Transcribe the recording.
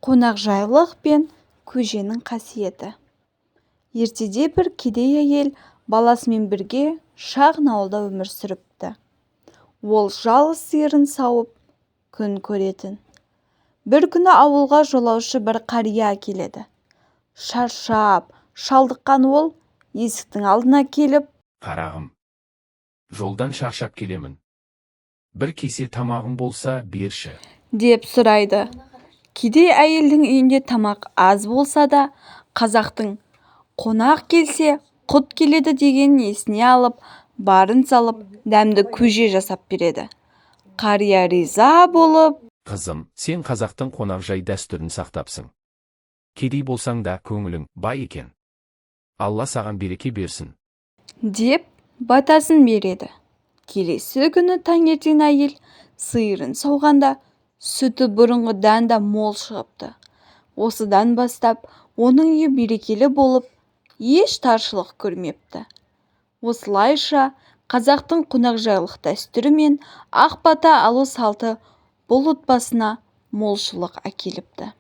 Қонақжайлық пен көженің қасиеті. Ертеде бір кедей әйел баласымен бірге шағын ауылда өмір сүріпті. Ол жалғыз сиырын сауып күн көретін. Бір күні ауылға жолаушы бір қария келеді. Шаршап, шалдыққан ол есіктің алдына келіп: «Қарағым, жолдан шаршап келемін. Бір кесе тамағым болса берші», деп сұрайды. Кедей әйелдің үйінде тамақ аз болса да, қазақтың қонақ келсе құт келеді деген есіне алып, барын салып, дәмді көже жасап береді. Қария риза болып: «Қызым, сен қазақтың қонақжай дәстүрін сақтапсың. Кедей болсаң да көңілің бай екен. Алла саған береке берсін», деп батасын береді. Келесі күні таңертең әйел сиырын сауғанда сүті бұрынғыдан да мол шығыпты. Осыдан бастап оның үйі берекелі болып, еш таршылық көрмепті. Осылайша қазақтың қонақжайлық дәстүрі мен ақ бата алу салты бұл отбасына молшылық әкеліпті.